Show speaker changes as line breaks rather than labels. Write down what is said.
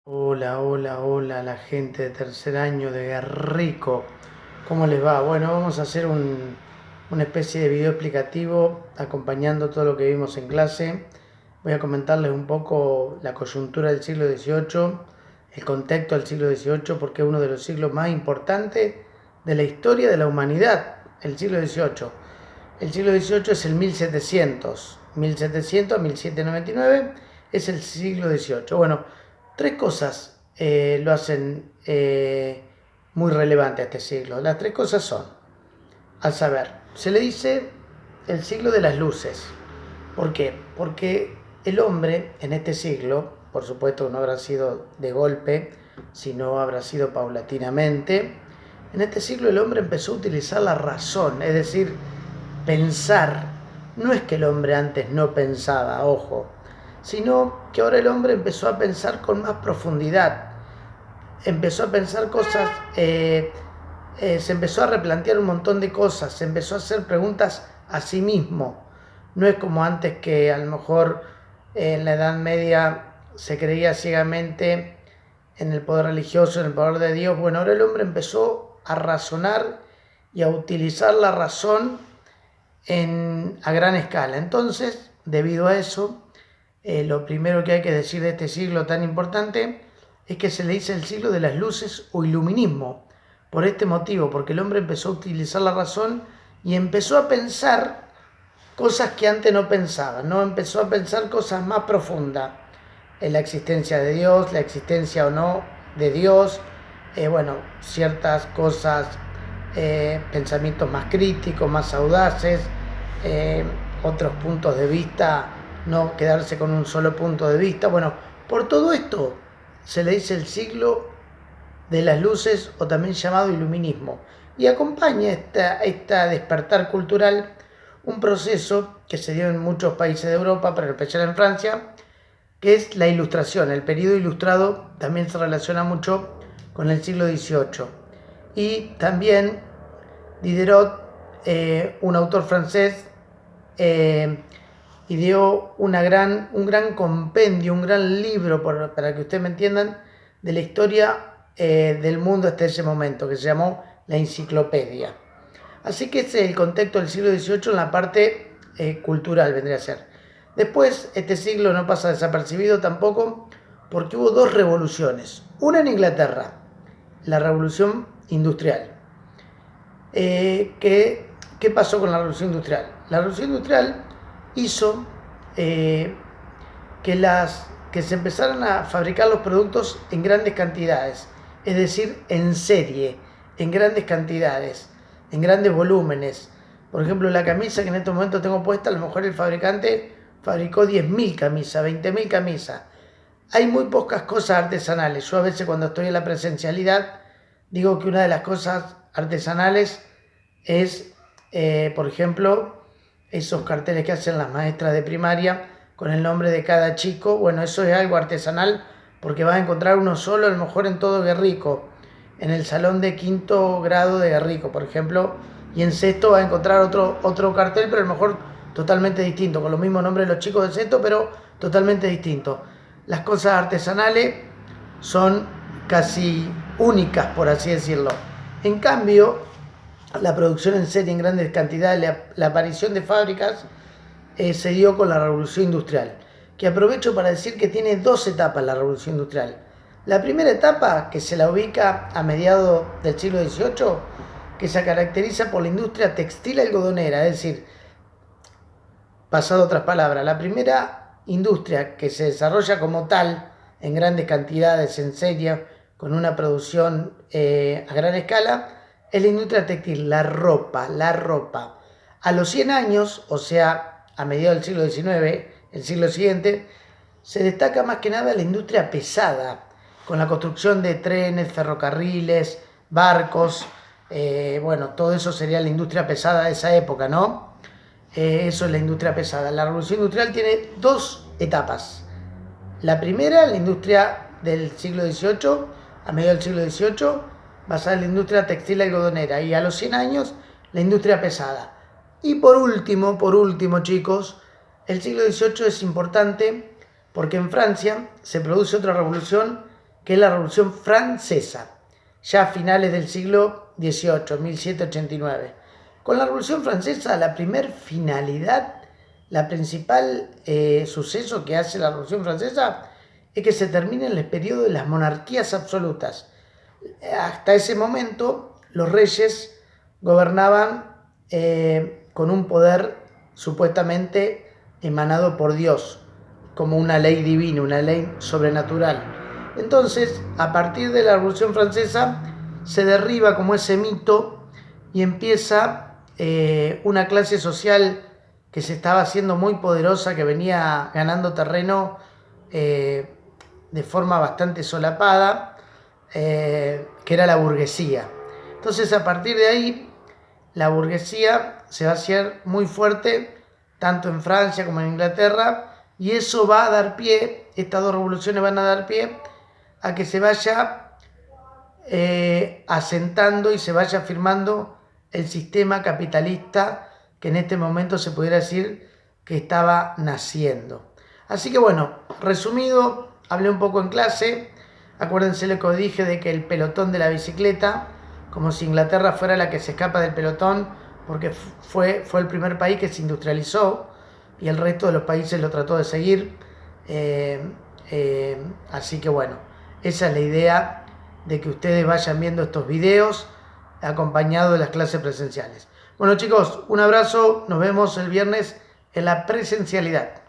Hola, hola, hola, la gente de tercer año de Guerrico. ¿Cómo les va? Bueno, vamos a hacer una especie de video explicativo acompañando todo lo que vimos en clase. Voy a comentarles un poco la coyuntura del siglo XVIII, el contexto del siglo XVIII, porque es uno de los siglos más importantes de la historia de la humanidad, el siglo XVIII. El siglo XVIII es el 1700, 1700 a 1799 es el siglo XVIII. Bueno, tres cosas lo hacen muy relevante a este siglo. Las tres cosas son, al saber, se le dice el siglo de las luces. ¿Por qué? Porque el hombre en este siglo, por supuesto no habrá sido de golpe, sino habrá sido paulatinamente, en este siglo el hombre empezó a utilizar la razón, es decir, pensar. No es que el hombre antes no pensaba, ojo, sino que ahora el hombre empezó a pensar con más profundidad, empezó a pensar cosas, se empezó a replantear un montón de cosas, se empezó a hacer preguntas a sí mismo. No es como antes que a lo mejor en la Edad Media se creía ciegamente en el poder religioso, en el poder de Dios. Bueno, ahora el hombre empezó a razonar y a utilizar la razón a gran escala. Entonces, debido a eso, lo primero que hay que decir de este siglo tan importante es que se le dice el siglo de las luces o iluminismo. Por este motivo, porque el hombre empezó a utilizar la razón y empezó a pensar cosas que antes no pensaba, ¿no? Empezó a pensar cosas más profundas en la existencia de Dios, la existencia o no de Dios, bueno, ciertas cosas, pensamientos más críticos, más audaces, eh, otros puntos de vista, no quedarse con un solo punto de vista. Bueno, por todo esto se le dice el siglo de las luces o también llamado iluminismo y acompaña esta despertar cultural un proceso que se dio en muchos países de Europa, pero en especial en Francia, que es la ilustración. El periodo ilustrado también se relaciona mucho con el siglo XVIII. Y también Diderot, un autor francés, eh, ideó un gran compendio, un gran libro, para que ustedes me entiendan, de la historia del mundo hasta ese momento, que se llamó La Enciclopedia. Así que ese es el contexto del siglo XVIII en la parte cultural, vendría a ser. Después, este siglo no pasa desapercibido tampoco, porque hubo dos revoluciones. Una en Inglaterra, la revolución industrial. ¿Qué pasó con la revolución industrial? La revolución industrial hizo eh, que se empezaran a fabricar los productos en grandes cantidades, es decir, en serie, en grandes cantidades, en grandes volúmenes. Por ejemplo, la camisa que en este momento tengo puesta, a lo mejor el fabricante fabricó 10.000 camisas, 20.000 camisas. Hay muy pocas cosas artesanales. Yo a veces cuando estoy en la presencialidad digo que una de las cosas artesanales es, por ejemplo, esos carteles que hacen las maestras de primaria con el nombre de cada chico. Bueno, eso es algo artesanal porque vas a encontrar uno solo, a lo mejor en todo Guerrico, en el salón de quinto grado de Guerrico, por ejemplo, y en sexto vas a encontrar otro cartel, pero a lo mejor totalmente distinto, con los mismos nombres de los chicos de sexto, pero totalmente distinto. Las cosas artesanales son casi únicas, por así decirlo. En cambio, la producción en serie en grandes cantidades, la aparición de fábricas, se dio con la revolución industrial, que aprovecho para decir que tiene dos etapas la revolución industrial. La primera etapa, que se la ubica a mediados del siglo XVIII, que se caracteriza por la industria textil algodonera, es decir, pasado otras palabras, la primera industria que se desarrolla como tal, en grandes cantidades, en serie, con una producción a gran escala, es la industria textil, la ropa, la ropa. A los 100 años, o sea, a mediados del siglo XIX, el siglo siguiente, se destaca más que nada la industria pesada, con la construcción de trenes, ferrocarriles, barcos, bueno, todo eso sería la industria pesada de esa época, ¿no? Eso es la industria pesada. La revolución industrial tiene dos etapas. La primera, la industria del siglo XVIII, a mediados del siglo XVIII, basada en la industria textil algodonera. Y a los 100 años, la industria pesada. Y por último, chicos, el siglo XVIII es importante porque en Francia se produce otra revolución que es la Revolución Francesa, ya a finales del siglo XVIII, 1789. Con la Revolución Francesa, la primer finalidad, la principal suceso que hace la Revolución Francesa es que se termine el periodo de las monarquías absolutas. Hasta ese momento, los reyes gobernaban con un poder supuestamente emanado por Dios, como una ley divina, una ley sobrenatural. Entonces, a partir de la Revolución Francesa, se derriba como ese mito y empieza una clase social que se estaba haciendo muy poderosa, que venía ganando terreno de forma bastante solapada, que era la burguesía. Entonces, a partir de ahí, la burguesía se va a hacer muy fuerte, tanto en Francia como en Inglaterra, y eso va a dar pie, estas dos revoluciones van a dar pie a que se vaya asentando y se vaya firmando el sistema capitalista que en este momento se pudiera decir que estaba naciendo. Así que bueno, resumido, hablé un poco en clase. Acuérdense lo que dije de que el pelotón de la bicicleta, como si Inglaterra fuera la que se escapa del pelotón, porque fue el primer país que se industrializó y el resto de los países lo trató de seguir. Así que bueno, esa es la idea de que ustedes vayan viendo estos videos acompañados de las clases presenciales. Bueno chicos, un abrazo, nos vemos el viernes en la presencialidad.